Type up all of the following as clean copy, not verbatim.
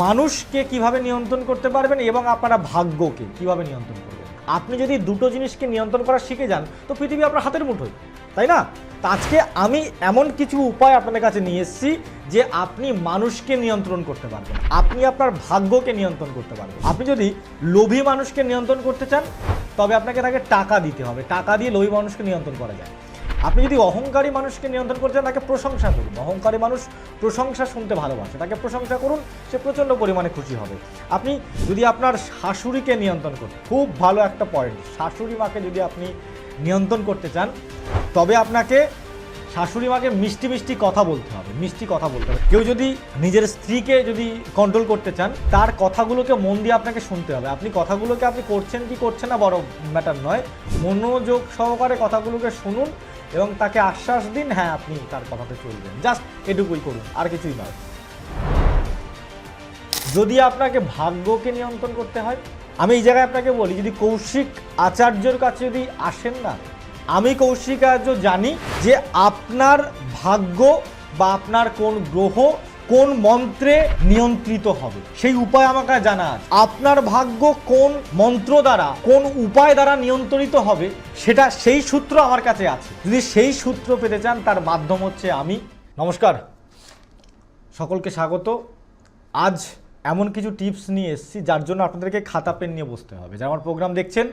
মানুষকে কিভাবে নিয়ন্ত্রণ করতে পারবেন এবং আপনারা ভাগ্যকে কিভাবে নিয়ন্ত্রণ করবেন। আপনি যদি দুটো জিনিসকে নিয়ন্ত্রণ করা শিখে যান তো পৃথিবী আপনার হাতের মুঠোয়, তাই না? তা আজকে আমি এমন কিছু উপায় আপনাদের কাছে নিয়ে এসেছি যে আপনি মানুষকে নিয়ন্ত্রণ করতে পারবেন, আপনি আপনার ভাগ্যকে নিয়ন্ত্রণ করতে পারবেন। আপনি যদি লোভী মানুষকে নিয়ন্ত্রণ করতে চান তবে আপনাকে তাকে টাকা দিতে হবে, টাকা দিয়ে লোভী মানুষকে নিয়ন্ত্রণ করা যায়। আপনি যদি অহংকারী মানুষকে নিয়ন্ত্রণ করতে চান তাকে প্রশংসা করুন, অহংকারী মানুষ প্রশংসা শুনতে ভালোবাসে, তাকে প্রশংসা করুন, সে প্রচণ্ড পরিমাণে খুশি হবে। আপনি যদি আপনার শাশুড়িকে নিয়ন্ত্রণ করতে, খুব ভালো একটা পয়েন্ট, শাশুড়ি মাকে যদি আপনি নিয়ন্ত্রণ করতে চান তবে আপনাকে শাশুড়ি মাকে মিষ্টি মিষ্টি কথা বলতে হবে, মিষ্টি কথা বলতে হবে। কেউ যদি নিজের স্ত্রীকে যদি কন্ট্রোল করতে চান তার কথাগুলোকে মন দিয়ে আপনাকে শুনতে হবে। আপনি কথাগুলোকে আপনি করছেন কি করছেন না বড় ম্যাটার নয়, মনোযোগ সহকারে কথাগুলোকে শুনুন এবং তাকে আশ্বাস দিন হ্যাঁ আপনি তার কথাতে চলবেন, জাস্ট এটুকুই করুন, আর কিছুই নয়। যদি আপনাকে ভাগ্যকে নিয়ন্ত্রণ করতে হয়, আমি এই জায়গায় আপনাকে বলি, যদি কৌশিক আচার্যর কাছে যদি আসেন না, আমি কৌশিক আচার্য জানি যে আপনার ভাগ্য বা আপনার কোন গ্রহ কোন মন্ত্রে নিয়ন্ত্রিত হবে, সেই উপায় আমাকে জানা আছে। আপনার ভাগ্য কোন মন্ত্র দ্বারা কোন উপায় দ্বারা নিয়ন্ত্রিত হবে সেটা সেই সূত্র আমার কাছে আছে। যদি সেই সূত্র পেতে চান তার মাধ্যম হচ্ছে আমি। নমস্কার, সকলকে স্বাগত। আজ এমন কিছু টিপস নিয়ে এসেছি যার জন্য আপনাদেরকে খাতা পেন নিয়ে বসতে হবে। যারা আমার প্রোগ্রাম দেখছেন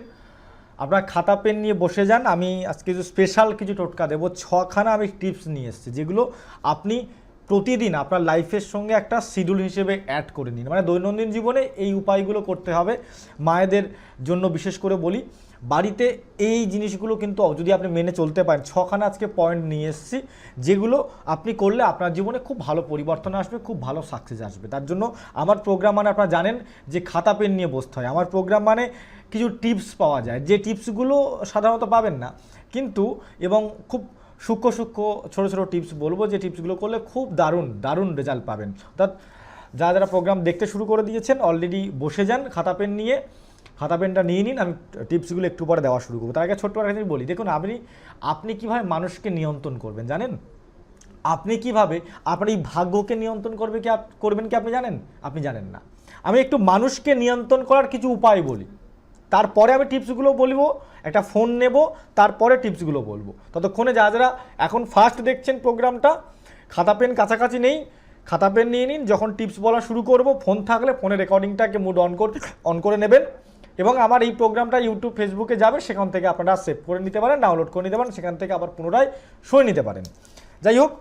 আপনারা খাতা পেন নিয়ে বসে যান। আমি আজকে কিছু স্পেশাল কিছু টোটকা দেবো, 6খানা আমি টিপস নিয়ে এসেছি যেগুলো আপনি প্রতিদিন আপনার লাইফের সঙ্গে একটা শিডিউল হিসেবে অ্যাড করে নিন। মানে দৈনন্দিন জীবনে এই উপায়গুলো করতে হবে। মায়েদের জন্য বিশেষ করে বলি, বাড়িতে এই জিনিসগুলো কিন্তু যদি আপনি মেনে চলতে পারেন, 6খানা আজকে পয়েন্ট নিয়ে এসেছি যেগুলো আপনি করলে আপনার জীবনে খুব ভালো পরিবর্তন আসবে, খুব ভালো সাকসেস আসবে। তার জন্য আমার প্রোগ্রাম মানে আপনারা জানেন যে খাতা পেন নিয়ে বসতে হয়। আমার প্রোগ্রাম মানে কিছু টিপস পাওয়া যায়, যে টিপসগুলো সাধারণত পাবেন না, কিন্তু এবং খুব সূক্ষ্ম সূক্ষ্ম ছোটো ছোটো টিপস বলবো, যে টিপসগুলো করলে খুব দারুণ দারুণ রেজাল্ট পাবেন। অর্থাৎ যারা যারা প্রোগ্রাম দেখতে শুরু করে দিয়েছেন অলরেডি বসে যান, খাতা পেন নিয়ে, খাতা পেনটা নিয়ে নিন। আমি টিপসগুলো একটু পরে দেওয়া শুরু করবো। তার আগে ছোট্ট একটা জিনিস বলি, দেখুন আপনি কীভাবে মানুষকে নিয়ন্ত্রণ করবেন জানেন? আপনি কিভাবে আপনার এই ভাগ্যকে নিয়ন্ত্রণ করবেন কি আপনি জানেন? আপনি জানেন না। আমি একটু মানুষকে নিয়ন্ত্রণ করার কিছু উপায় বলি, তারপরে আমি টিপসগুলো বলবো। একটা ফোন নেব, তারপরে টিপসগুলো বলবো। ততক্ষণে যারা যারা এখন ফার্স্ট দেখছেন প্রোগ্রামটা, খাতা পেন কাছাকাছি নেই, খাতা পেন নিয়ে নিন। যখন টিপস বলা শুরু করব, ফোন থাকলে ফোনে রেকর্ডিংটাকে মুড অন করে নেবেন এবং আমার এই প্রোগ্রামটা ইউটিউব ফেসবুকে যাবে, সেখান থেকে আপনারা সেভ করে নিতে পারেন, ডাউনলোড করে নিতে পারেন, সেখান থেকে আবার পুনরায় শুনে নিতে পারেন। যাই হোক,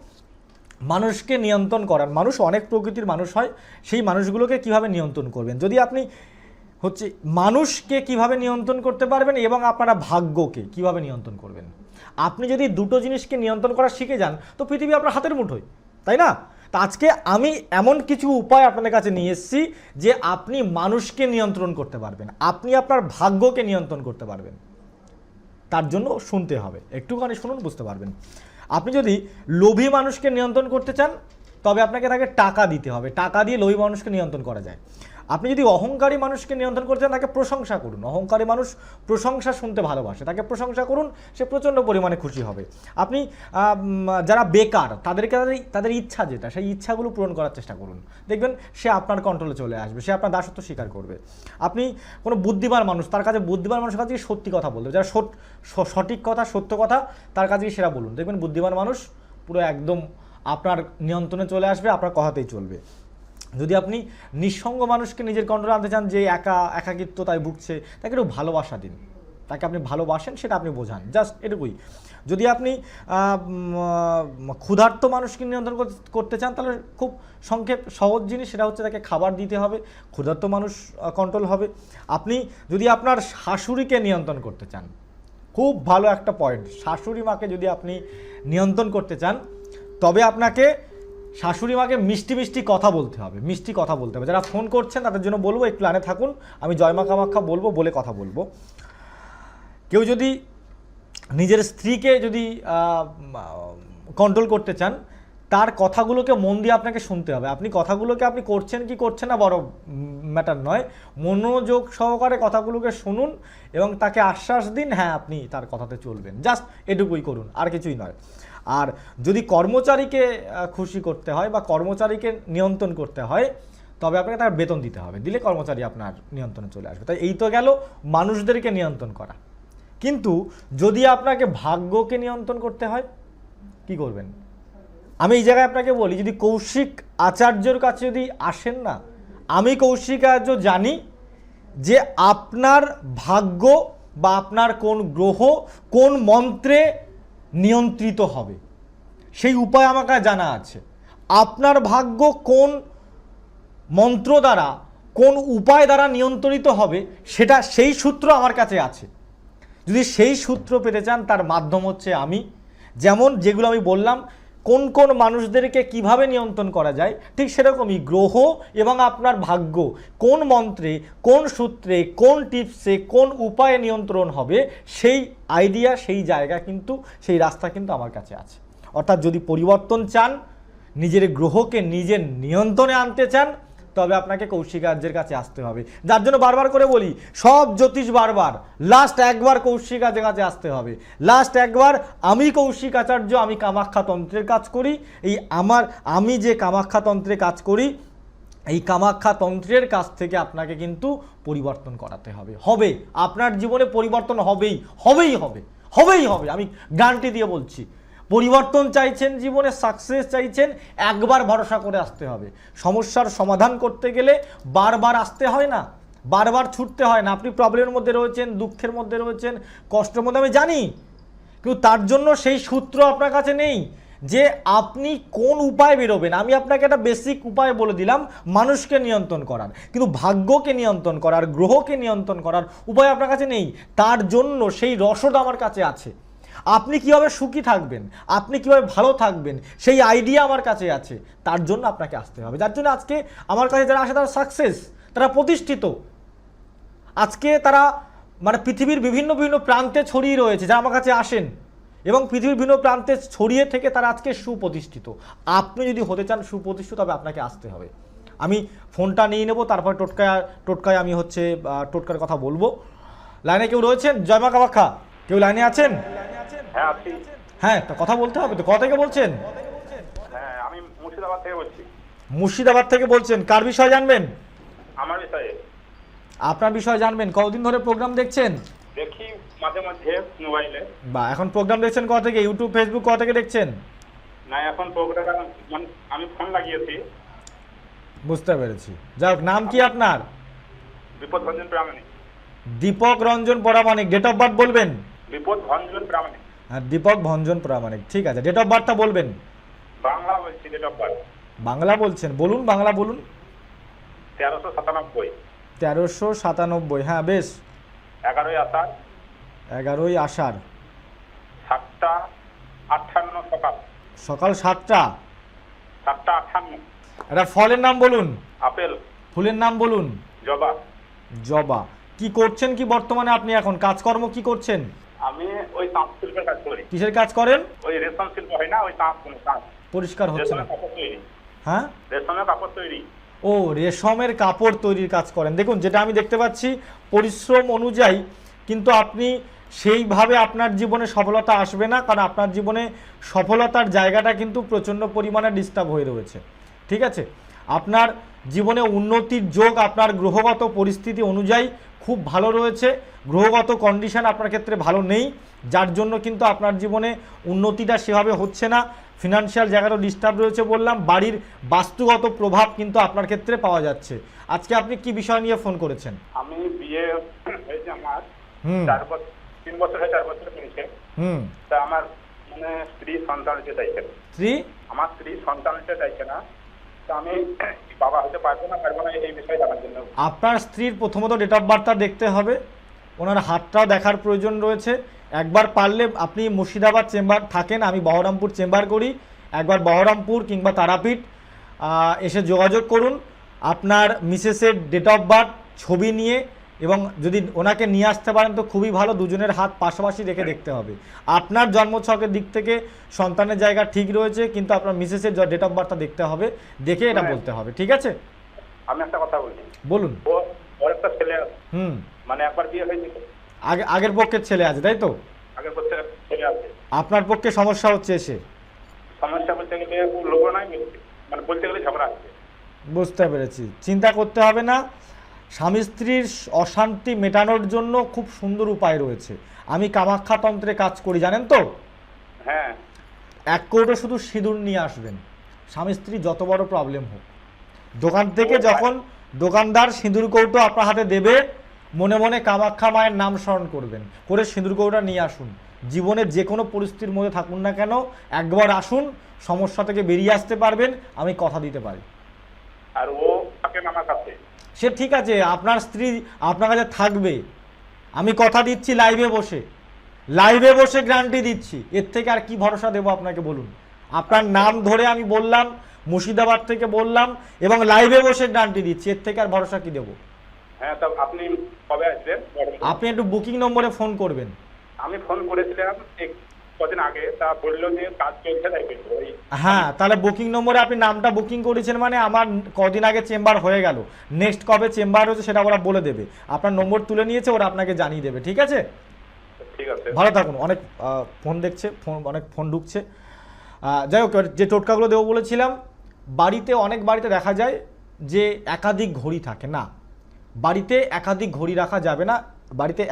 মানুষকে নিয়ন্ত্রণ করার, মানুষ অনেক প্রকৃতির মানুষ হয়, সেই মানুষগুলোকে কিভাবে নিয়ন্ত্রণ করবেন। যদি আপনি মানুষকে কিভাবে নিয়ন্ত্রণ করতে পারবেন এবং আপনারা ভাগ্যকে কিভাবে নিয়ন্ত্রণ করবেন। আপনি যদি দুটো জিনিসকে নিয়ন্ত্রণ করা শিখে যান তো পৃথিবী আপনার হাতের মুঠোয়, তাই না? তা আজকে আমি এমন কিছু উপায় আপনাদের কাছে নিয়ে এসেছি যে আপনি মানুষকে নিয়ন্ত্রণ করতে পারবেন, আপনি আপনার ভাগ্যকে নিয়ন্ত্রণ করতে পারবেন। তার জন্য শুনতে হবে, একটুখানি শুনুন, বুঝতে পারবেন। আপনি যদি লোভী মানুষকে নিয়ন্ত্রণ করতে চান তবে আপনাকে তাকে টাকা দিতে হবে, টাকা দিয়ে লোভী মানুষকে নিয়ন্ত্রণ করা যায়। আপনি যদি অহংকারী মানুষকে নিয়ন্ত্রণ করতে চান তাকে প্রশংসা করুন, অহংকারী মানুষ প্রশংসা শুনতে ভালোবাসে, তাকে প্রশংসা করুন, সে প্রচণ্ড পরিমাণে খুশি হবে। আপনি যারা বেকার তাদেরকে তাদের ইচ্ছা যেটা, সেই ইচ্ছাগুলো পূরণ করার চেষ্টা করুন, দেখবেন সে আপনার কন্ট্রোলে চলে আসবে, সে আপনার দাসত্ব স্বীকার করবে। আপনি কোনো বুদ্ধিমান মানুষ, তার কাছে বুদ্ধিমান মানুষের কাছে সত্যি কথা বলতে, যারা সঠিক কথা সত্য কথা তার কাছেই সেরা বলুন, দেখবেন বুদ্ধিমান মানুষ পুরো একদম আপনার নিয়ন্ত্রণে চলে আসবে, আপনার কথাতেই চলবে। যদি আপনি নিঃসঙ্গ মানুষকে নিজের কন্ট্রোলে আনতে চান, যে একাকিত্বতায় ভুগছে, তাকে একটু ভালোবাসা দিন, তাকে আপনি ভালোবাসেন সেটা আপনি বোঝান, জাস্ট এটুকুই। যদি আপনি ক্ষুধার্ত মানুষকে নিয়ন্ত্রণ করতে চান তাহলে খুব সংক্ষেপ সহজ জিনিস, সেটা হচ্ছে তাকে খাবার দিতে হবে, ক্ষুধার্ত মানুষ কন্ট্রোল হবে। আপনি যদি আপনার শাশুড়িকে নিয়ন্ত্রণ করতে চান, খুব ভালো একটা পয়েন্ট, শাশুড়ি মাকে যদি আপনি নিয়ন্ত্রণ করতে চান তবে আপনাকে শাশুড়ি মাকে মিষ্টি মিষ্টি কথা বলতে হবে, মিষ্টি কথা বলতে হবে। যারা ফোন করছেন তাদের জন্য বলবো একটু লাইনে থাকুন, আমি জয় মা কামাখ্যা বলবো, বলে কথা বলবো। কেউ যদি নিজের স্ত্রীকে যদি কন্ট্রোল করতে চান তার কথাগুলোকে মন দিয়ে আপনাকে শুনতে হবে। আপনি কথাগুলোকে আপনি করছেন কি করছেন না বড় ম্যাটার নয়, মনোযোগ সহকারে কথাগুলোকে শুনুন এবং তাকে আশ্বাস দিন হ্যাঁ আপনি তার কথাতে চলবেন, জাস্ট এটুকুই করুন, আর কিছুই নয়। আর যদি কর্মচারীকে খুশি করতে হয় বা কর্মচারীকে নিয়ন্ত্রণ করতে হয় তবে আপনাকে তার বেতন দিতে হবে, দিলে কর্মচারী আপনার নিয়ন্ত্রণে চলে আসবে। তাই এই তো গেল মানুষদেরকে নিয়ন্ত্রণ করা। কিন্তু যদি আপনাকে ভাগ্যকে নিয়ন্ত্রণ করতে হয় কি করবেন? আমি এই জায়গায় আপনাকে বলি, যদি কৌশিক আচার্যর কাছে যদি আসেন না, আমি কৌশিক আচার্য জানি যে আপনার ভাগ্য বা আপনার কোন গ্রহ কোন মন্ত্রে নিয়ন্ত্রিত হবে সেই উপায় আমার কাছে জানা আছে। আপনার ভাগ্য কোন মন্ত্র দ্বারা কোন উপায় দ্বারা নিয়ন্ত্রিত হবে সেটা সেই সূত্র আমার কাছে আছে। যদি সেই সূত্র পেতে চান তার মাধ্যম হচ্ছে আমি, যেমন যেগুলো আমি বললাম কোন কোন মানুষদেরকে কিভাবে নিয়ন্ত্রণ করা যায়, ঠিক সেরকমই গ্রহ এবং আপনার ভাগ্য কোন মন্ত্রে কোন সূত্রে কোন টিপসে কোন উপায়ে নিয়ন্ত্রণ হবে সেই আইডিয়া সেই জায়গা কিন্তু সেই রাস্তা কিন্তু আমার কাছে আছে। অর্থাৎ যদি পরিবর্তন চান, নিজের গ্রহকে নিজের নিয়ন্ত্রণে আনতে চান, তবে আপনাকে কৌশিক আচার্যের কাছে আসতে হবে। যার জন্য বারবার করে বলি, সব জ্যোতিষ বারবার লাস্ট একবার কৌশিক আচার্যের কাছে আসতে হবে। লাস্ট একবার আমি কৌশিক আচার্য, আমি কামাখ্যা তন্ত্রের কাজ করি। আমি যে কামাখ্যা তন্ত্রে কাজ করি, এই কামাখ্যা তন্ত্রের কাছ থেকে আপনাকে কিন্তু পরিবর্তন করাতে হবে। হবে, আপনার জীবনে পরিবর্তন হবেই হবেই হবে হবেই হবে, আমি গ্যারান্টি দিয়ে বলছি। পরিবর্তন চাইছেন, জীবনে সাকসেস চাইছেন, একবার ভরসা করে আসতে হবে। সমস্যার সমাধান করতে গেলে বারবার আসতে হয় না, বারবার ছুটতে হয় না। আপনি প্রবলেমের মধ্যে রয়েছেন, দুঃখের মধ্যে রয়েছেন, কষ্টের মধ্যে আমি জানি, কিন্তু তার জন্য সেই সূত্র আপনার কাছে নেই যে আপনি কোন উপায় বেরোবেন। আমি আপনাকে একটা বেসিক উপায় বলে দিলাম মানুষকে নিয়ন্ত্রণ করার, কিন্তু ভাগ্যকে নিয়ন্ত্রণ করার, গ্রহকে নিয়ন্ত্রণ করার উপায় আপনার কাছে নেই। তার জন্য সেই রসদ আমার কাছে আছে। আপনি কিভাবে সুখী থাকবেন, আপনি কিভাবে ভালো থাকবেন সেই আইডিয়া আমার কাছে আছে। তার জন্য আপনাকে আসতে হবে। যার জন্য আজকে আমার কাছে যারা আসে তারা সাকসেস, তারা প্রতিষ্ঠিত। আজকে তারা মানে পৃথিবীর বিভিন্ন বিভিন্ন প্রান্তে ছড়িয়ে রয়েছে, যারা আমার কাছে আসেন এবং পৃথিবীর বিভিন্ন প্রান্তে ছড়িয়ে থেকে তারা আজকে সুপ্রতিষ্ঠিত। আপনি যদি হতে চান সুপ্রতিষ্ঠিত, তবে আপনাকে আসতে হবে। আমি ফোনটা নিয়ে নেব, তারপর টোটকায় আমি টোটকার কথা বলবো। লাইনে কেউ রয়েছেন? জয় মা কামাখ্যা, কেউ লাইনে আছেন? হ্যাঁ, তো কথা বলতে হবে তো। কোথা থেকে বলছেন? হ্যাঁ, আমি মুর্শিদাবাদ থেকে বলছি। মুর্শিদাবাদ থেকে বলছেন, কার বিষয় জানবেন? আমার বিষয়ে। আপনার বিষয় জানবেন। কতদিন ধরে প্রোগ্রাম দেখছেন? দেখি মাঝে মাঝে মোবাইলে। বা এখন প্রোগ্রাম দেখছেন কোথা থেকে? ইউটিউব, ফেসবুক, কোথা থেকে দেখছেন? না, এখন প্রোগ্রাম মানে আমি ফোন লাগিয়েছি। বুঝতে পেরেছি। যাই হোক, নাম কি আপনার? বিপদ ভঞ্জন প্রামাণিক। দীপক রঞ্জন প্রামাণিক। ডেট অফ বার্থ বলবেন? বিপদ ভঞ্জন প্রামাণিক। হ্যাঁ, দীপক ভঞ্জন প্রামাণিক, ঠিক আছে। ডেট অফ বার্থটা বলবেন? বাংলা বলছি, ডেট অফ বার্থ। বাংলা বলছেন? বলুন, বাংলা বলুন। 1397। 1397, হ্যাঁ বেশ। 11ই আষাঢ়। 11ই আষাঢ়। 7:58 সকাল। সকাল 7টা। 7:58। একটা ফলের নাম বলুন। আপেল। ফুলের নাম বলুন। জবা। জবা। কি করছেন কি বর্তমানে আপনি এখন? কাজকর্ম কি করছেন? আমি ওই তাঁত শিল্পের কাজ করি। কিসের কাজ করেন? ওই রেশম শিল্প হয় না, ওই তাঁত পরিষ্কার হচ্ছে না। রেশমের কাপড় তৈরি। হ্যাঁ, রেশমের কাপড় তৈরি। ও, রেশমের কাপড় তৈরির কাজ করেন। দেখুন, যেটা আমি দেখতে পাচ্ছি পরিশ্রম অনুযায়ী কিন্তু আপনি সেইভাবে আপনার জীবনে সফলতা আসবে না, কারণ আপনার জীবনে সফলতার জায়গাটা কিন্তু প্রচণ্ড পরিমাণে ডিস্টার্ব হয়ে রয়েছে। ঠিক আছে, আপনার জীবনে উন্নতির যোগ আপনার গ্রহগত পরিস্থিতি অনুযায়ী খুব ভালো রয়েছে। গ্রহগত কন্ডিশন আপনার ক্ষেত্রে ভালো নেই, যার জন্য কিন্তু আপনার জীবনে উন্নতিটা সেভাবে হচ্ছে না। ফিনান্সিয়াল জায়গাটা ডিস্টার্ব রয়েছে বললাম। বাড়ির বাস্তুগত প্রভাব কিন্তু আপনার ক্ষেত্রে পাওয়া যাচ্ছে। আজকে আপনি কি বিষয় নিয়ে ফোন করেছেন? আমি বিয়ে হয়েছে আমার 3 বছর হয়ে 4 বছর হয়েছে। তা আমার মানে স্ত্রী সন্তান হতে চাইছে। আমার স্ত্রী সন্তান হতে চাইছে না, তা আমি বাবা হতে পারবো না এই বিষয়ে জানার জন্য। আপনার স্ত্রীর প্রথমত ডেট অফ বার্থটা দেখতে হবে, ওনার হাতটাও দেখার প্রয়োজন রয়েছে। একবার পারলে আপনি মুর্শিদাবাদ চেম্বার থাকেন, আমি বহরমপুর চেম্বার করি, একবার বহরমপুর কিংবা তারাপীঠ এসে যোগাযোগ করুন। আপনার মিসেসের ডেট অফ বার্থ ছবি নিয়ে, এবং যদি ওনাকে নিয়ে আসতে পারেন তো খুবই ভালো। দুজনের হাত পাশাপাশি রেখে দেখতে হবে। আপনার জন্মছকের দিক থেকে সন্তানের জায়গা ঠিক রয়েছে, কিন্তু আপনার মিসেসের ডেট অফ বার্থটা দেখতে হবে, দেখে এটা বলতে হবে। ঠিক আছে, আমি একটা কথা বলছি। বলুন। ওর একটা ছেলে আছে, মানে একবার বিয়ে হয়েছে। আগের পক্ষের ছেলে আছে, তাই তো? আগের পক্ষে ছেলে আছে। আপনার পক্ষে সমস্যা হচ্ছে? এসে সমস্যা বলতে গেলে লোক নাই, মানে বলতে গেলে ঝগড়া আছে। বুঝতে পেরেছি, চিন্তা করতে হবে না। স্বামী স্ত্রীর অশান্তি মেটানোর জন্য খুব সুন্দর উপায় রয়েছে। আমি কামাখ্যা তন্ত্রে কাজ করি, জানেন তো? হ্যাঁ। 1 কৌটো শুধু সিঁদুর নিয়ে আসবেন, স্বামী স্ত্রী যত বড় প্রবলেম হোক। দোকান থেকে যখন দোকানদার সিঁদুর কৌটো আপনার হাতে দেবে, মনে মনে কামাখ্যা মায়ের নাম স্মরণ করবেন, করে সিঁদুর কৌটোটা নিয়ে আসুন। জীবনের যে কোনো পরিস্থিতির মধ্যে থাকুন না কেন, একবার আসুন, সমস্যা থেকে বেরিয়ে আসতে পারবেন, আমি কথা দিতে পারি। আর ও থাকে আমার কাছে। সে ঠিক আছে, আপনার স্ত্রী আপনার কাছে থাকবে, আমি কথা দিচ্ছি। লাইভে বসে গ্যারান্টি দিচ্ছি। এর থেকে আর কি ভরসা দেবো আপনাকে বলুন? আপনার নাম ধরে আমি বললাম, মুর্শিদাবাদ থেকে বললাম, এবং লাইভে বসে গ্যারান্টি দিচ্ছি। এর থেকে আর ভরসা কি দেবো? হ্যাঁ, তা আপনি কবে আসবেন? আপনি একটু বুকিং নম্বরে ফোন করবেন। আমি ফোন করেছিলাম কদিন আগে, তা বললো যে কাজ চলছে তাই বললো। হ্যাঁ, তাহলে বুকিং নম্বরে আপনি নামটা বুকিং করেছেন মানে আমার কদিন আগে চেম্বার হয়ে গেল। নেক্সট কবে চেম্বার হচ্ছে সেটা ওরা বলে দেবে। আপনার নম্বর তুলে নিয়েছে, ওরা আপনাকে জানিয়ে দেবে। ঠিক আছে, ঠিক আছে, ভালো থাকুন। অনেক ফোন দেখছে, অনেক ফোন ঢুকছে। যাই হোক, যে টোটকাগুলো দেবো বলেছিলাম, অনেক বাড়িতে দেখা যায় যে একাধিক ঘড়ি থাকে না। বাড়িতে একাধিক ঘড়ি রাখা যাবে না। বাড়িতে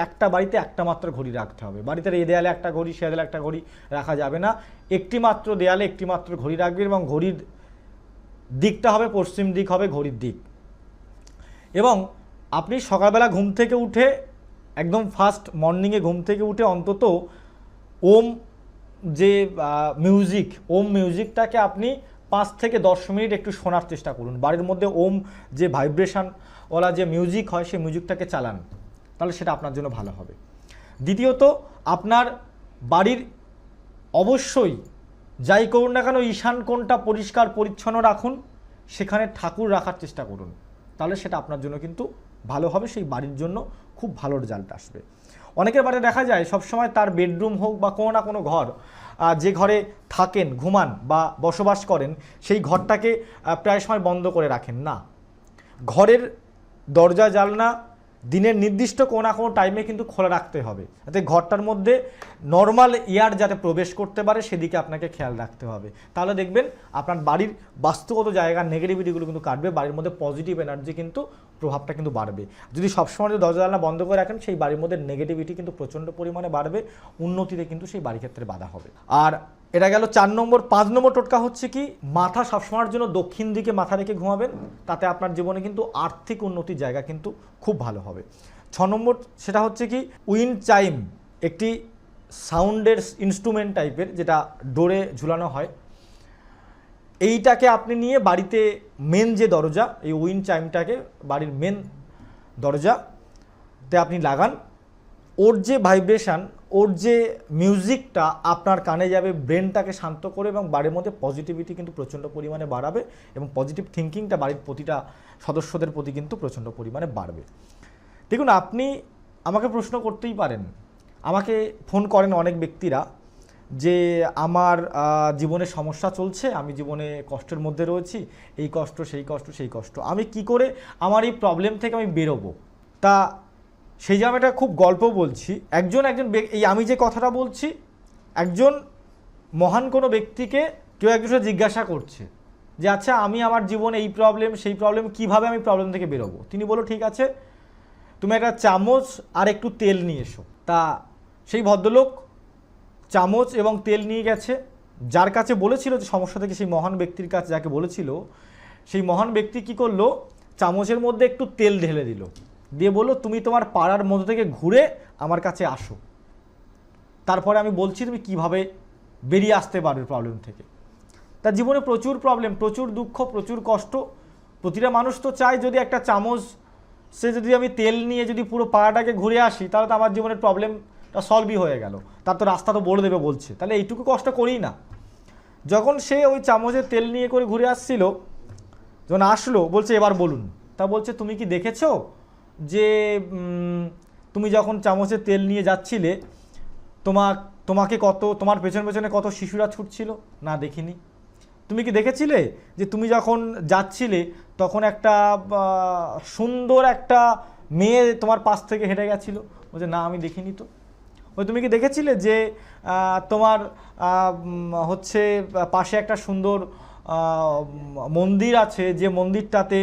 একটা মাত্র ঘড়ি রাখতে হবে। বাড়িতে এই দেয়ালে একটা ঘড়ি, সে দেয়ালে একটা ঘড়ি রাখা যাবে না। একটি মাত্র দেয়ালে একটি মাত্র ঘড়ি রাখবেন, এবং ঘড়ির দিকটা হবে পশ্চিম দিক হবে ঘড়ির দিক। এবং আপনি সকালবেলা ঘুম থেকে উঠে, একদম ফার্স্ট মর্নিংয়ে ঘুম থেকে উঠে অন্তত ওম মিউজিকটাকে আপনি 5 থেকে 10 মিনিট একটু শোনার চেষ্টা করুন। বাড়ির মধ্যে ওম যে ভাইব্রেশনওয়ালা যে মিউজিক হয়, সেই মিউজিকটাকে চালান, তাহলে সেটা আপনার জন্য ভালো হবে। দ্বিতীয়ত, আপনার বাড়ির অবশ্যই যাই করুন না কেন, ঈশান কোণটা পরিষ্কার পরিচ্ছন্ন রাখুন, সেখানে ঠাকুর রাখার চেষ্টা করুন, তাহলে সেটা আপনার জন্য কিন্তু ভালো হবে। সেই বাড়ির জন্য খুব ভালো রেজাল্ট আসবে। অনেকের বাড়িতে দেখা যায় সবসময় তার বেডরুম হোক বা কোনো না কোনো ঘর, যে ঘরে থাকেন, ঘুমান বা বসবাস করেন, সেই ঘরটাকে প্রায় সময় বন্ধ করে রাখেন না। ঘরের দরজা জানলা দিনের নির্দিষ্ট কোনো না কোনো টাইমে কিন্তু খোলা রাখতে হবে, যাতে ঘরটার মধ্যে নর্মাল এয়ার যাতে প্রবেশ করতে পারে, সেদিকে আপনাকে খেয়াল রাখতে হবে। তাহলে দেখবেন আপনার বাড়ির বাস্তুগত জায়গার নেগেটিভিটিগুলো কিন্তু কাটবে, বাড়ির মধ্যে পজিটিভ এনার্জি কিন্তু প্রভাবটা কিন্তু বাড়বে। যদি সবসময় দরজা জানলা বন্ধ করে রাখেন, সেই বাড়ির মধ্যে নেগেটিভিটি কিন্তু প্রচণ্ড পরিমাণে বাড়বে, উন্নতিতে কিন্তু সেই বাড়ির ক্ষেত্রে বাধা হবে। আর এটা গেল 4 নম্বর। 5 নম্বর টোটকা হচ্ছে কি, মাথা সবসময়ের জন্য দক্ষিণ দিকে মাথা রেখে ঘুমাবেন, তাতে আপনার জীবনে কিন্তু আর্থিক উন্নতির জায়গা কিন্তু খুব ভালো হবে। 6 নম্বর, সেটা হচ্ছে কি, উইন্ড চাইম, একটি সাউন্ডের ইনস্ট্রুমেন্ট টাইপের, যেটা ডোরে ঝুলানো হয়। এইটাকে আপনি নিয়ে বাড়িতে মেন যে দরজা, এই উইন্ড চাইমটাকে বাড়ির মেন দরজাতে আপনি লাগান। ওর যে ভাইব্রেশন, ওর যে মিউজিকটা আপনার কানে যাবে, ব্রেনটাকে শান্ত করে, এবং বাড়ির মধ্যে পজিটিভিটি কিন্তু প্রচণ্ড পরিমাণে বাড়াবে, এবং পজিটিভ থিঙ্কিংটা বাড়ির প্রতিটা সদস্যদের প্রতি কিন্তু প্রচণ্ড পরিমাণে বাড়বে। দেখুন, আপনি আমাকে প্রশ্ন করতেই পারেন, আমাকে ফোন করেন অনেক ব্যক্তিরা, যে আমার জীবনে সমস্যা চলছে, আমি জীবনে কষ্টের মধ্যে রয়েছি, এই কষ্ট সেই কষ্ট, আমি কি করে আমার এই প্রবলেম থেকে আমি বেরোবো। তা সেই যে আমি একটা খুব গল্প বলছি। একজন এই আমি যে কথাটা বলছি, একজন মহান কোনো ব্যক্তিকে কেউ একজন জিজ্ঞাসা করছে যে, আচ্ছা, আমি আমার জীবনে এই প্রবলেম সেই প্রবলেম, কিভাবে আমি প্রবলেম থেকে বেরোবো। তিনি বলল, ঠিক আছে, তুমি একটা চামচ আর একটু তেল নিয়ে এসো। তা সেই ভদ্রলোক চামচ এবং তেল নিয়ে গেছে। যার কাছে বলেছিল যে সমস্যা থেকে, সেই মহান ব্যক্তির কাছে যাকে বলেছিল, সেই মহান ব্যক্তি কি করলো, চামচের মধ্যে একটু তেল ঢেলে দিল, দিয়ে বললো, তুমি তোমার পাড়ার মধ্যে থেকে ঘুরে আমার কাছে আসো, তারপরে আমি বলছি তুমি কিভাবে বেরিয়ে আসতে পারবে প্রবলেম থেকে। তার জীবনে প্রচুর প্রবলেম, প্রচুর দুঃখ, প্রচুর কষ্ট। প্রতিটা মানুষ তো চায়, যদি একটা চামচ যদি আমি তেল নিয়ে যদি পুরো পাড়াটাকে ঘুরে আসি, তাহলে তো আমার জীবনের প্রবলেমটা সলভই হয়ে গেল, তার তো রাস্তা তো বলে দেবে বলছে, তাহলে এইটুকু কষ্ট করি না। যখন সে ওই চামচের তেল নিয়ে করে ঘুরে আসছিল, যখন আসলো, বলছে, এবার বলুন। তা বলছে, তুমি কি দেখেছো যে তুমি যখন চামচের তেল নিয়ে যাচ্ছিলে, তোমাকে তোমার পেছনে কত শিশুরা ছুটছিল? না, দেখিনি। তুমি কি দেখেছিলে যে তুমি যখন যাচ্ছিলে, তখন একটা সুন্দর একটা মেয়ে তোমার পাশ থেকে হেঁটে গেছিল? বলছে, না, আমি দেখিনি তো। তুমি কি দেখেছিলে যে তোমার পাশে একটা সুন্দর মন্দির আছে, যে মন্দিরটাতে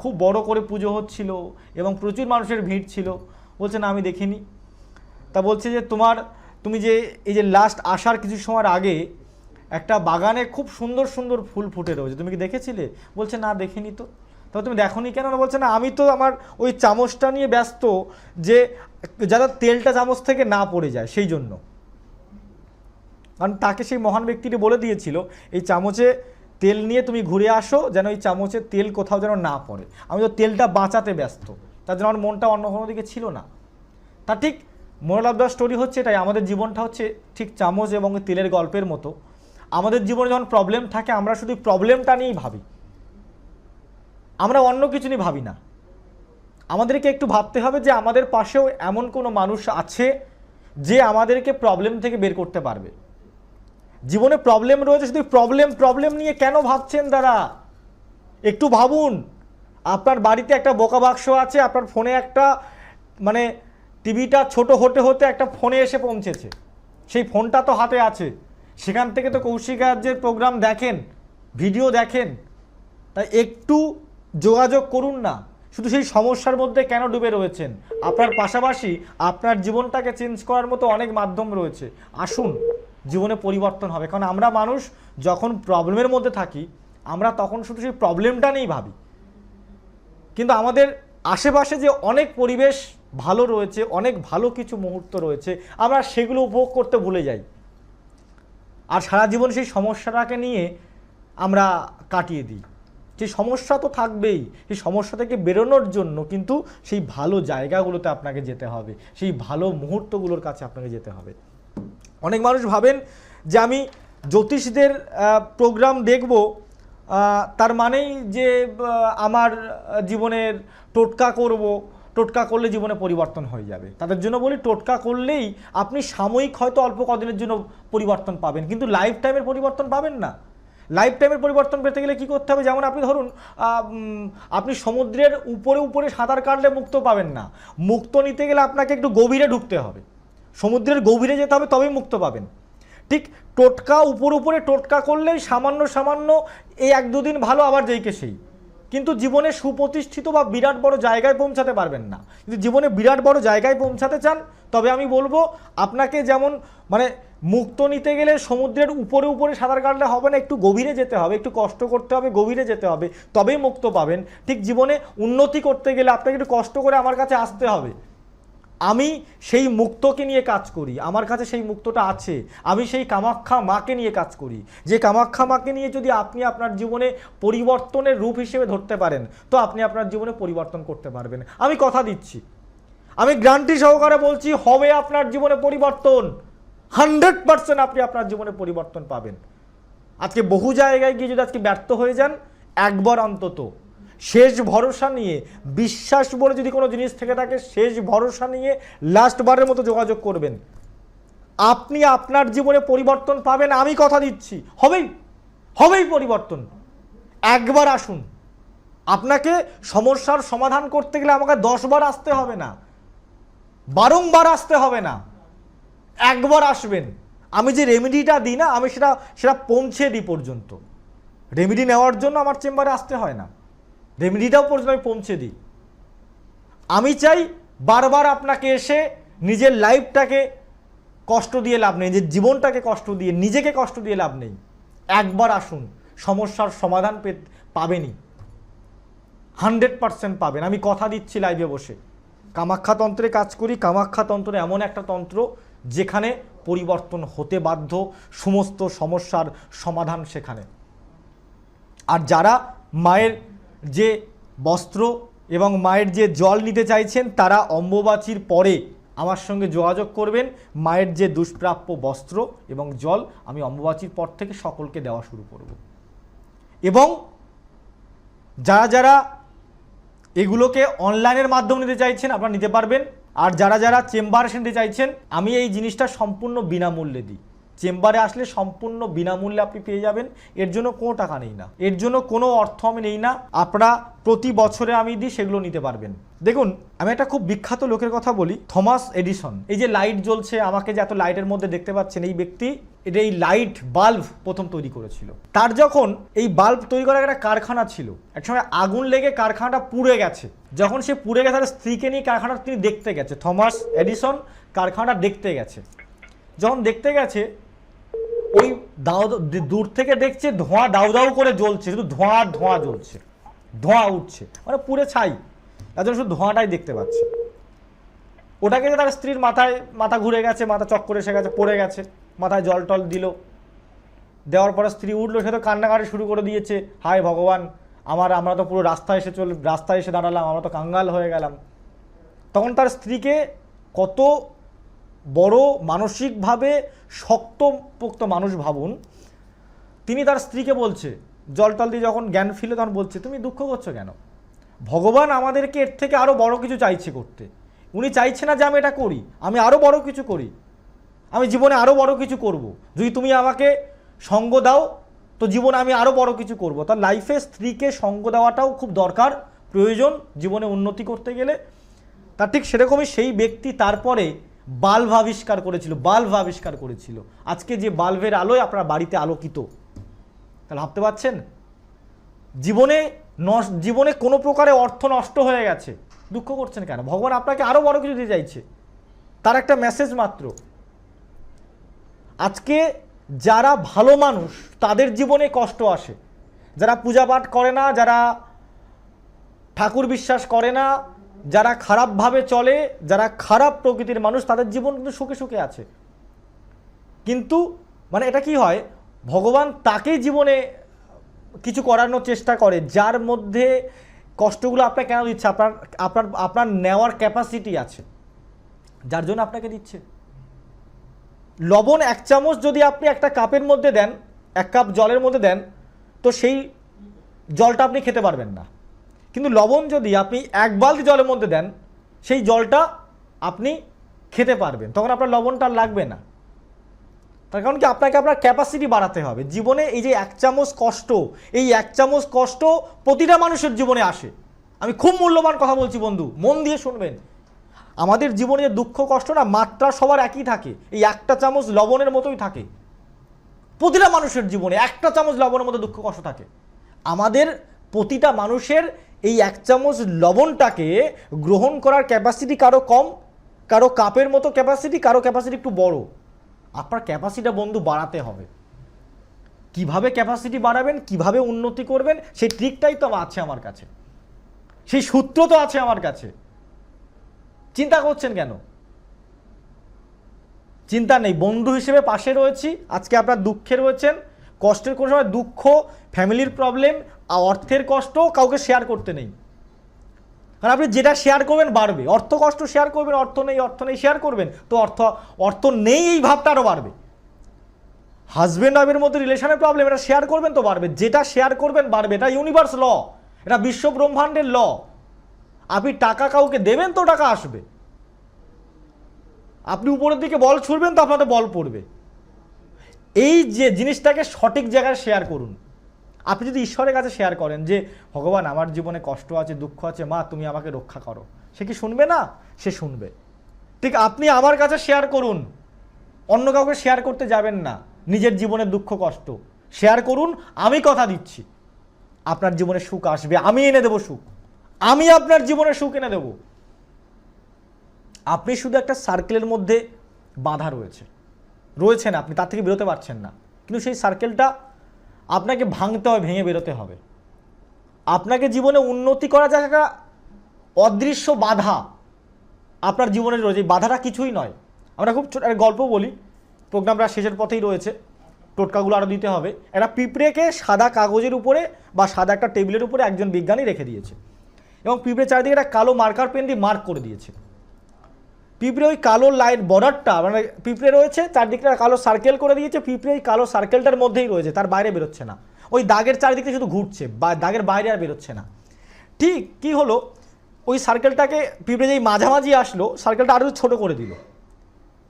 খুব বড় করে পুজো হচ্ছিল এবং প্রচুর মানুষের ভিড় ছিল। বলছে না আমি দেখিনি। তা বলছে যে তুমি যে এই যে লাস্ট আসার কিছু সময় আগে একটা বাগানে খুব সুন্দর সুন্দর ফুল ফুটে রয়েছে, তুমি কি দেখেছিলে? বলছে না দেখিনি। তো তবে তুমি দেখোনি কেন? না বলছে না আমি তো আমার ওই চামচটা নিয়ে ব্যস্ত, যে যারা তেলটা চামচ থেকে না পড়ে যায় সেই জন্য। কারণ তাকে সেই মহান ব্যক্তিটি বলে দিয়েছিল এই চামচে তেল নিয়ে তুমি ঘুরে আসো, যেন এই চামচের তেল কোথাও যেন না পড়ে। আমি তো তেলটা বাঁচাতে ব্যস্ত, তার জন্য আমার মনটা অন্য কোনো দিকে ছিল না। তা ঠিক মোরাল অফ দ্য স্টোরি হচ্ছে এটাই, আমাদের জীবনটা হচ্ছে ঠিক চামচ এবং তেলের গল্পের মতো। আমাদের জীবনে যখন প্রবলেম থাকে আমরা শুধু প্রবলেমটা নিয়েই ভাবি, আমরা অন্য কিছু নিয়ে ভাবি না। আমাদেরকে একটু ভাবতে হবে যে আমাদের পাশেও এমন কোনো মানুষ আছে যে আমাদেরকে প্রবলেম থেকে বের করতে পারবে। জীবনে প্রবলেম রয়েছে, শুধু প্রবলেম নিয়ে কেন ভাবছেন দাদা? একটু ভাবুন, আপনার বাড়িতে একটা বোকা বাক্স আছে, আপনার ফোনে একটা মানে টিভিটা ছোট হতে হতে একটা ফোনে এসে পৌঁছেছে, সেই ফোনটা তো হাতে আছে, সেখান থেকে তো কৌশিক আচার্যের প্রোগ্রাম দেখেন, ভিডিও দেখেন। তাই একটু যোগাযোগ করুন না, শুধু সেই সমস্যার মধ্যে কেন ডুবে রয়েছেন? আপনার পাশাপাশি আপনার জীবনটাকে চেঞ্জ করার মতো অনেক মাধ্যম রয়েছে, আসুন, জীবনে পরিবর্তন হবে। কারণ আমরা মানুষ যখন প্রবলেমের মধ্যে থাকি আমরা তখন শুধু সেই প্রবলেমটা নিয়েই ভাবি, কিন্তু আমাদের আশেপাশে যে অনেক পরিবেশ ভালো রয়েছে, অনেক ভালো কিছু মুহূর্ত রয়েছে, আমরা সেগুলো উপভোগ করতে ভুলে যাই। আর সারা জীবন সেই সমস্যাটাকে নিয়ে আমরা কাটিয়ে দিই। সেই সমস্যা তো থাকবেই, সেই সমস্যা থেকে বেরোনোর জন্য কিন্তু সেই ভালো জায়গাগুলোতে আপনাকে যেতে হবে, সেই ভালো মুহূর্তগুলোর কাছে আপনাকে যেতে হবে। অনেক মানুষ ভাবেন যে আমি জ্যোতিষীদের প্রোগ্রাম দেখব, তার মানেই যে আমার জীবনের টোটকা করব, টোটকা করলে জীবনে পরিবর্তন হয়ে যাবে। তাদের জন্য বলি টোটকা করলেই আপনি সাময়িক হয়তো অল্প কদিনের জন্য পরিবর্তন পাবেন, কিন্তু লাইফ টাইমের পরিবর্তন পাবেন না। লাইফ টাইমের পরিবর্তন পেতে গেলে কী করতে হবে? যেমন আপনি ধরুন আপনি সমুদ্রের উপরে উপরে সাঁতার কাটলে মুক্ত পাবেন না, মুক্ত নিতে গেলে আপনাকে একটু গভীরে ঢুকতে হবে, সমুদ্রের গভীরে যেতে হবে, তবেই মুক্ত পাবেন। ঠিক টোটকা উপরে টোটকা করলেই সামান্য এই 1-2 দিন ভালো, আবার যেইকে সেই, কিন্তু জীবনে সুপ্রতিষ্ঠিত বা বিরাট বড় জায়গায় পৌঁছাতে পারবেন না। যদি জীবনে বিরাট বড় জায়গায় পৌঁছাতে চান তবে আমি বলবো আপনাকে যেমন মানে মুক্ত নিতে গেলে সমুদ্রের উপরে সাঁতার কাটলে হবে না, একটু গভীরে যেতে হবে, একটু কষ্ট করতে হবে, গভীরে যেতে হবে, তবেই মুক্ত পাবেন। ঠিক জীবনে উন্নতি করতে গেলে আপনাকে একটু কষ্ট করে আমার কাছে আসতে হবে। আমি সেই মুক্তকে নিয়ে কাজ করি, আমার কাছে সেই মুক্তটা আছে। আমি সেই কামাখ্যা মাকে নিয়ে কাজ করি, যে কামাখ্যা মাকে নিয়ে যদি আপনি আপনার জীবনে পরিবর্তনের রূপ হিসেবে ধরতে পারেন তো আপনি আপনার জীবনে পরিবর্তন করতে পারবেন। আমি কথা দিচ্ছি, আমি গ্যারান্টি সহকারে বলছি, হবে আপনার জীবনে পরিবর্তন। 100% আপনি আপনার জীবনে পরিবর্তন পাবেন। আজকে বহু জায়গায় গিয়ে যদি আজকে ব্যর্থ হয়ে যান, একবার অন্তত শেষ ভরসা নিয়ে, বিশ্বাস বলে যদি কোনো জিনিস থেকে থাকে, শেষ ভরসা নিয়ে লাস্টবারের মতো যোগাযোগ করবেন, আপনি আপনার জীবনে পরিবর্তন পাবেন। আমি কথা দিচ্ছি, হবেই পরিবর্তন। একবার আসুন, আপনাকে সমস্যার সমাধান করতে গেলে আমাকে 10 বার আসতে হবে না, বারংবার আসতে হবে না, একবার আসবেন। আমি যে রেমেডিটা দিই না, আমি সেটা পৌঁছে দিই পর্যন্ত। রেমেডি নেওয়ার জন্য আমার চেম্বারে আসতে হয় না, রেমেডিটাও পর্যন্ত আমি পৌঁছে দিই। আমি চাই বারবার আপনাকে এসে নিজের লাইফটাকে কষ্ট দিয়ে লাভ নেই, নিজের জীবনটাকে কষ্ট দিয়ে, নিজেকে কষ্ট দিয়ে লাভ নেই। একবার আসুন, সমস্যার সমাধান পাবেনই, 100% পাবেন। আমি কথা দিচ্ছি লাইভে বসে। কামাখ্যা তন্ত্রে কাজ করি। কামাখ্যা তন্ত্র এমন একটা তন্ত্র যেখানে পরিবর্তন হতে বাধ্য, সমস্ত সমস্যার সমাধান সেখানে। আর যারা মায়ের যে বস্ত্র এবং মায়ের যে জল নিতে চাইছেন তারা অম্বুবাচীর পরে আমার সঙ্গে যোগাযোগ করবেন। মায়ের যে দুষ্প্রাপ্য বস্ত্র এবং জল আমি অম্বুবাচীর পর থেকে সকলকে দেওয়া শুরু করব। এবং যারা এগুলোকে অনলাইনের মাধ্যমে নিতে চাইছেন আপনারা নিতে পারবেন। আর যারা চেম্বার এসে নিতে চাইছেন, আমি এই জিনিসটা সম্পূর্ণ বিনামূল্যে দিই। চেম্বারে আসলে সম্পূর্ণ বিনামূল্যে আপনি পেয়ে যাবেন, এর জন্য কোনো টাকা নেই না, এর জন্য কোনো অর্থ আমি নেই না, আপনারা প্রতি বছরে আমি দিই, সেগুলো নিতে পারবেন। দেখুন, আমি একটা খুব বিখ্যাত লোকের কথা বলি, থমাস এডিসন। এই যে লাইট জ্বলছে, আমাকে যে এত লাইটের মধ্যে দেখতে পাচ্ছেন, এই ব্যক্তি এটা এই লাইট বাল্ব প্রথম তৈরি করেছিল। তার যখন এই বাল্ব তৈরি করার একটা কারখানা ছিল, একসময় আগুন লেগে কারখানাটা পুড়ে গেছে। যখন সে পুড়ে গেছে, তার স্ত্রীকে নিয়ে কারখানাটা তিনি দেখতে গেছে। থমাস এডিসন কারখানাটা দেখতে গেছে। যখন দেখতে গেছে, ওই দূর থেকে দেখছে ধোঁয়া দাউ দাউ করে জ্বলছে, শুধু ধোঁয়া ধোঁয়া জ্বলছে, ধোঁয়া উঠছে, মানে পুড়ে ছাই, তার জন্য শুধু ধোঁয়াটাই দেখতে পাচ্ছে। ওটাকে তার স্ত্রীর মাথা ঘুরে গেছে, মাথা চক্কর এসে গেছে, পড়ে গেছে, মাথায় জল টল দিল, দেওয়ার পরে স্ত্রী উঠলো, সে তো কান্নাকাটি শুরু করে দিয়েছে, হায় ভগবান, আমরা তো পুরো রাস্তায় এসে দাঁড়ালাম, আমরা তো কাঙ্গাল হয়ে গেলাম। তখন তার স্ত্রীকে, কত বড় মানসিকভাবে শক্তপোক্ত মানুষ ভাবুন, তিনি তার স্ত্রীকে বলছে, জল টল দিয়ে যখন জ্ঞান ফিরল, তখন বলছে, তুমি দুঃখ করছো কেন? ভগবান আমাদেরকে এর থেকে আরও বড় কিছু চাইছে করতে। উনি চাইছে না যে আমি এটা করি, আমি আরও বড় কিছু করি, আমি জীবনে আরও বড় কিছু করব। যদি তুমি আমাকে সঙ্গ দাও, তো জীবনে আমি আরও বড় কিছু করব। তার লাইফে স্ত্রীকে সঙ্গ দেওয়াটাও খুব দরকার, প্রয়োজন জীবনে উন্নতি করতে গেলে। তার ঠিক সেরকমই সেই ব্যক্তি তারপরে বাল্ব আবিষ্কার করেছিল। আজকে যে বাল্বের আলোয় আপনার বাড়িতে আলোকিত, তাহলে ভাবতে পারছেন, জীবনে কোনো প্রকারে অর্থ নষ্ট হয়ে গেছে, দুঃখ করছেন কেন? ভগবান আপনাকে আরো বড় কিছু দিতে চাইছে, তার একটা মেসেজ মাত্র। আজকে যারা ভালো মানুষ, তাদের জীবনে কষ্ট আসে, যারা পূজা পাঠ করে না, যারা ঠাকুর বিশ্বাস করে না, যারা খারাপভাবে চলে, যারা খারাপ প্রকৃতির মানুষ, তাদের জীবন কিন্তু সুখে সুখে আছে। কিন্তু মানে এটা কি হয়, ভগবান তাকেই জীবনে কিছু করানোর চেষ্টা করে, যার মধ্যে কষ্টগুলো আপনাকে কেন দিচ্ছে, আপনার নেওয়ার ক্যাপাসিটি আছে, যার জন্য আপনাকে দিচ্ছে। লবণ 1 চামচ যদি আপনি একটা কাপের মধ্যে দেন, 1 কাপ জলের মধ্যে দেন, তো সেই জলটা আপনি খেতে পারবেন না। কিন্তু লবণ যদি আপনি 1 বালতি জলের মধ্যে দেন, সেই জলটা আপনি খেতে পারবেন, তখন আপনার লবণটা আর লাগবে না। তার কারণ কি, আপনাকে আপনার ক্যাপাসিটি বাড়াতে হবে। জীবনে এই যে 1 চামচ কষ্ট, এই 1 চামচ কষ্ট প্রতিটা মানুষের জীবনে আসে। আমি খুব মূল্যবান কথা বলছি বন্ধু, মন দিয়ে শুনবেন। আমাদের জীবনে দুঃখ কষ্ট না, মাত্রা সবার একই থাকে, এই 1টা চামচ লবণের মতোই থাকে। প্রতিটা মানুষের জীবনে 1টা চামচ লবণের মতো দুঃখ কষ্ট থাকে। আমাদের প্রতিটা মানুষের এই 1 চামচ লবণটাকে গ্রহণ করার ক্যাপাসিটি কারো কম, কারো কাপের মতো ক্যাপাসিটি, কারো ক্যাপাসিটি একটু বড়। আপনার ক্যাপাসিটিটা বন্ধু বাড়াতে হবে। কিভাবে ক্যাপাসিটি বাড়াবেন, কিভাবে উন্নতি করবেন, সেই ট্রিকটাই তো আছে আমার কাছে, সেই সূত্র তো আছে আমার কাছে। চিন্তা করছেন কেন? চিন্তা নেই, বন্ধু হিসেবে পাশে রয়েছি। আজকে আপনার দুঃখে রয়েছেন, কষ্টের কোনো সময় দুঃখ, ফ্যামিলির প্রবলেম, অর্থের কষ্ট কাউকে শেয়ার করতে নেই। কারণ আপনি যেটা শেয়ার করবেন বাড়বে। অর্থ কষ্ট শেয়ার করবেন, অর্থ নেই শেয়ার করবেন, তো অর্থ নেই এই ভাবটা আরও বাড়বে। হাজব্যান্ড ওয়াইফের মধ্যে রিলেশনের প্রবলেম, এটা শেয়ার করবেন তো বাড়বে। যেটা শেয়ার করবেন বাড়বে, এটা ইউনিভার্স ল, এটা বিশ্ব ব্রহ্মাণ্ডের ল। আপনি টাকা কাউকে দেবেন তো টাকা আসবে, আপনি উপরের দিকে বল ছুড়বেন তো আপনাদের বল পড়বে। এই যে জিনিসটাকে সঠিক জায়গায় শেয়ার করুন। আপনি যদি ঈশ্বরের কাছে শেয়ার করেন যে ভগবান আমার জীবনে কষ্ট আছে, দুঃখ আছে, মা তুমি আমাকে রক্ষা করো, সে কি শুনবে না? সে শুনবে। ঠিক আপনি আমার কাছে শেয়ার করুন, অন্য কাউকে শেয়ার করতে যাবেন না। নিজের জীবনের দুঃখ কষ্ট শেয়ার করুন, আমি কথা দিচ্ছি আপনার জীবনে সুখ আসবে, আমি এনে দেবো সুখ, আমি আপনার জীবনে সুখ এনে দেব। আপনি শুধু একটা সার্কেলের মধ্যে বাঁধা রয়েছেন, আপনি তার থেকে বেরোতে পারছেন না। কিন্তু সেই সার্কেলটা আপনাকে ভাঙতে হবে, ভেঙে বেরোতে হবে। আপনাকে জীবনে উন্নতি করা যায় একটা অদৃশ্য বাধা আপনার জীবনে রয়েছে। এই বাধাটা কিছুই নয়। আমরা খুব ছোট গল্প বলি, প্রোগ্রামটা শেষের পথেই রয়েছে, টোটকাগুলো আরও দিতে হবে। একটা পিঁপড়েকে সাদা কাগজের উপরে বা সাদা একটা টেবিলের উপরে একজন বিজ্ঞানী রেখে দিয়েছে, এবং পিঁপড়ে চারিদিকে একটা কালো মার্কার পেন দিয়ে মার্ক করে দিয়েছে। পিঁপড়ে ওই কালো লাইন বর্ডারটা, মানে পিঁপড়ে রয়েছে চারদিকটা কালো সার্কেল করে দিয়েছে, পিঁপড়ে ওই কালো সার্কেলটার মধ্যেই রয়েছে, তার বাইরে বেরোচ্ছে না। ওই দাগের চারিদিকে শুধু ঘুরছে, দাগের বাইরে আর বেরোচ্ছে না। ঠিক কি হলো, ওই সার্কেলটাকে পিঁপড়ে যেই মাঝামাঝি আসলো, সার্কেলটা আরও ছোট করে দিল।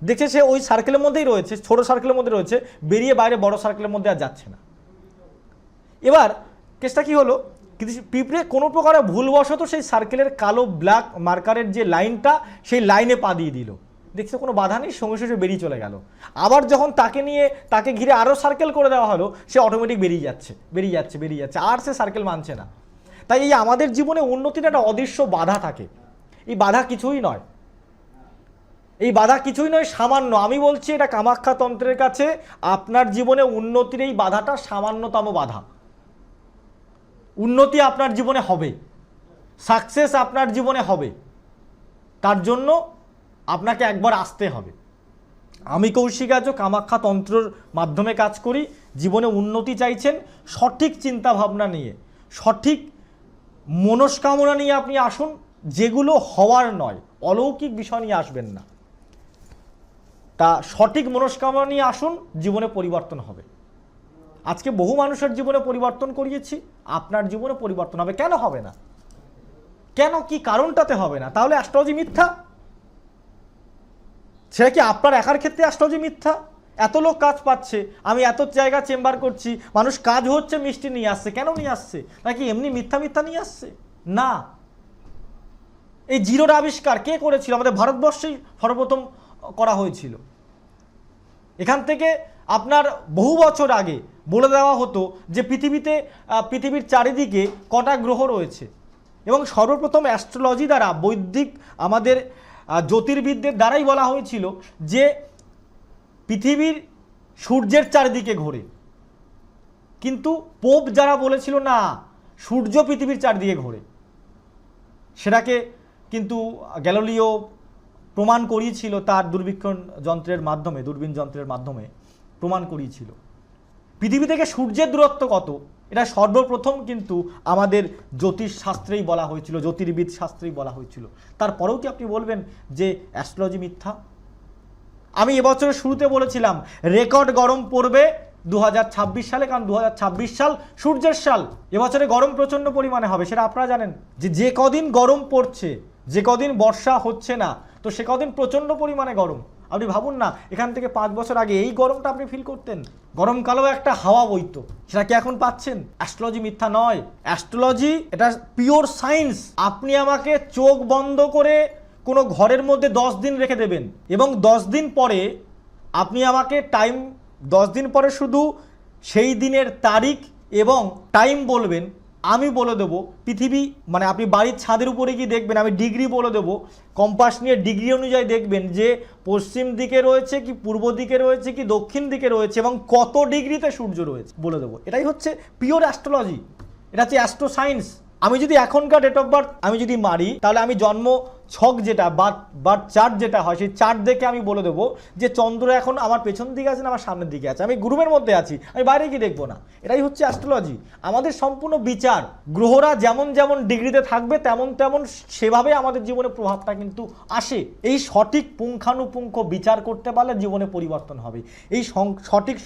দেখছে সে ওই সার্কেলের মধ্যেই রয়েছে, ছোট সার্কেলের মধ্যে রয়েছে, বেরিয়ে বাইরে বড় সার্কেলের মধ্যে আর যাচ্ছে না। এবার কেসটা কি হলো, কিন্তু পিঁপড়ে কোনো প্রকারে ভুলবশত সেই সার্কেলের কালো ব্ল্যাক মার্কারের যে লাইনটা, সেই লাইনে পা দিয়ে দিল। দেখছে কোনো বাধা নেই, সঙ্গে সঙ্গে বেরিয়ে চলে গেল। আবার যখন তাকে ঘিরে আরও সার্কেল করে দেওয়া হলো, সে অটোমেটিক বেরিয়ে যাচ্ছে, আর সে সার্কেল মানছে না। তাই এই আমাদের জীবনে উন্নতির একটা অদৃশ্য বাধা থাকে। এই বাধা কিছুই নয়, সামান্য। আমি বলছি এটা কামাখ্যা তন্ত্রের কাছে আপনার জীবনে উন্নতির এই বাধাটা সামান্যতম বাধা। উন্নতি আপনার জীবনে হবে, সাকসেস আপনার জীবনে হবে, তার জন্য আপনাকে একবার আসতে হবে। আমি কৌশিক আর্য কামাখ্যা তন্ত্রের মাধ্যমে কাজ করি। জীবনে উন্নতি চাইছেন, সঠিক চিন্তা ভাবনা নিয়ে, সঠিক মনস্কামনা নিয়ে আপনি আসুন, যেগুলো হওয়ার নয়, অলৌকিক বিষয় নিয়ে আসবেন না। তা সঠিক মনস্কামনা নিয়ে আসুন, জীবনে পরিবর্তন হবে। আজকে বহু মানুষের জীবনে পরিবর্তন করিয়েছি, আপনার জীবনে পরিবর্তন হবে। কেন হবে না? কেন, কি কারণটাতে হবে না? তাহলে অ্যাস্ট্রোলজি মিথ্যা? সেটা কি আপনার একার ক্ষেত্রে অ্যাস্ট্রোলজি মিথ্যা? এত লোক কাজ পাচ্ছে, আমি এত জায়গা চেম্বার করছি, মানুষ কাজ হচ্ছে, মিষ্টি নিয়ে আসছে। কেন নিয়ে আসছে? নাকি এমনি মিথ্যা নিয়ে আসছে? না। এই জিরোর আবিষ্কার কে করেছিল? আমাদের ভারতবর্ষেই সর্বপ্রথম করা হয়েছিল। এখান থেকে আপনার বহু বছর আগে বলে দেওয়া হতো যে পৃথিবীর চারিদিকে কটা গ্রহ রয়েছে, এবং সর্বপ্রথম অ্যাস্ট্রোলজি দ্বারা, বৈদিক আমাদের জ্যোতির্বিদদের দ্বারাই বলা হয়েছিল যে পৃথিবীর সূর্যের চারিদিকে ঘোরে। কিন্তু পোপ যারা বলেছিল না, সূর্য পৃথিবীর চারদিকে ঘোরে, সেটাকে কিন্তু গ্যালিলিও প্রমাণ করিয়েছিল তার দূরবীন যন্ত্রের মাধ্যমে প্রমাণ করিয়েছিল। পৃথিবী থেকে সূর্যের দূরত্ব কত, এটা সর্বপ্রথম কিন্তু আমাদের জ্যোতিষ শাস্ত্রেই বলা হয়েছিল, জ্যোতির্বিদ শাস্ত্রেই বলা হয়েছিল। তারপরেও কি আপনি বলবেন যে অ্যাস্ট্রোলজি মিথ্যা? আমি এবছরের শুরুতে বলেছিলাম রেকর্ড গরম পড়বে 2026 সালে, কারণ 2026 সাল সূর্যের সাল। এবছরে গরম প্রচণ্ড পরিমাণে হবে, সেটা আপনারা জানেন। যে কদিন গরম পড়ছে, যে কদিন বর্ষা হচ্ছে না, তো সে কদিন প্রচণ্ড পরিমাণে গরম। আপনি ভাবুন না, এখান থেকে 5 বছর আগে এই গরমটা আপনি ফিল করতেন, গরমকালেও একটা হাওয়া বইতো, সেটা কি এখন পাচ্ছেন? অ্যাস্ট্রোলজি মিথ্যা নয়, অ্যাস্ট্রোলজি এটা পিওর সায়েন্স। আপনি আমাকে চোখ বন্ধ করে কোনো ঘরের মধ্যে 10 দিন রেখে দেবেন, এবং 10 দিন পরে আপনি আমাকে 10 দিন পরে শুধু সেই দিনের তারিখ এবং টাইম বলবেন, আমি বলে দেবো পৃথিবী, মানে আপনি বাড়ির ছাদের উপরে গিয়ে দেখবেন, আমি ডিগ্রি বলে দেবো, কম্পাস নিয়ে ডিগ্রি অনুযায়ী দেখবেন যে পশ্চিম দিকে রয়েছে কি পূর্ব দিকে রয়েছে কি দক্ষিণ দিকে রয়েছে, এবং কত ডিগ্রিতে সূর্য রয়েছে বলে দেবো। এটাই হচ্ছে পিওর অ্যাস্ট্রোলজি, এটা হচ্ছে অ্যাস্ট্রো সায়েন্স। আমি যদি এখনকার ডেট অফ বার্থ আমি যদি মারি, তাহলে আমি জন্ম ছক যেটা বার্থ চার্ট যেটা হয়, সেই চার্ট দেখে আমি বলে দেবো যে চন্দ্র এখন আমার পেছন দিকে আছে না আমার সামনের দিকে আছে, আমি গ্রুপের মধ্যে আছি, আমি বাইরে গিয়ে দেখবো না। এটাই হচ্ছে অ্যাস্ট্রোলজি। আমাদের সম্পূর্ণ বিচার, গ্রহরা যেমন যেমন ডিগ্রিতে থাকবে তেমন তেমন সেভাবে আমাদের জীবনে প্রভাবটা কিন্তু আসে। এই সঠিক পুঙ্খানুপুঙ্খ বিচার করতে পারলে জীবনে পরিবর্তন হবে। এই সঠিক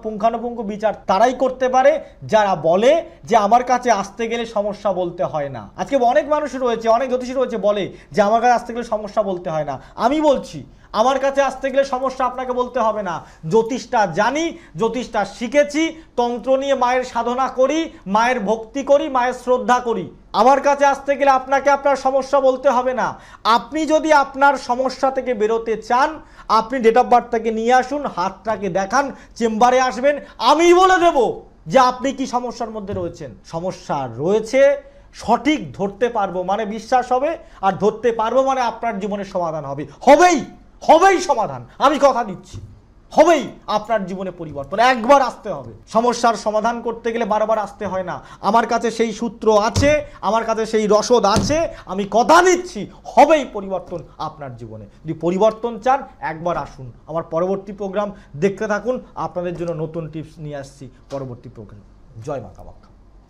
পুঙ্খানুপুঙ্খ বিচার তারাই করতে পারে যারা বলে যে আমার কাছে আসতে গেলে সমস্যা বলতে হয় না। আজকে অনেক মানুষ রয়েছে, অনেক জ্যোতিষী রয়েছে বলে যে আমার কাছে আসতে গেলে সমস্যা বলতে হয় না। আমি বলছি আমার কাছে আসতে গেলে সমস্যা আপনাকে বলতে হবে না। জ্যোতিষটা জানি, জ্যোতিষটা শিখেছি, তন্ত্র নিয়ে মায়ের সাধনা করি, মায়ের ভক্তি করি, মায়ের শ্রদ্ধা করি। আমার কাছে আসতে গেলে আপনাকে আপনার সমস্যা বলতে হবে না। আপনি যদি আপনার সমস্যা থেকে বেরোতে চান, আপনি ডেট অফ বার্থটাকে নিয়ে আসুন, হাতটাকে দেখান, চেম্বারে আসবেন, আমি বলে দেব যে আপনি কি সমস্যার মধ্যে রয়েছেন। সমস্যা রয়েছে, সঠিক ধরতে পারবো মানে বিশ্বাস হবে, আর ধরতে পারবো মানে আপনার জীবনের সমাধান হবে। হবেই সমাধান, আমি কথা দিচ্ছি, হবেই আপনার জীবনে পরিবর্তন। একবার আসতে হবে, সমস্যার সমাধান করতে গেলে বারবার আসতে হয় না। আমার কাছে সেই সূত্র আছে, আমার কাছে সেই রসদ আছে, আমি কথা দিচ্ছি হবেই পরিবর্তন আপনার জীবনে। যদি পরিবর্তন চান একবার আসুন, আমার পরবর্তী প্রোগ্রাম দেখতে থাকুন, আপনাদের জন্য নতুন টিপস নিয়ে আসছি পরবর্তী প্রোগ্রাম। জয় মা কামাখ্যা।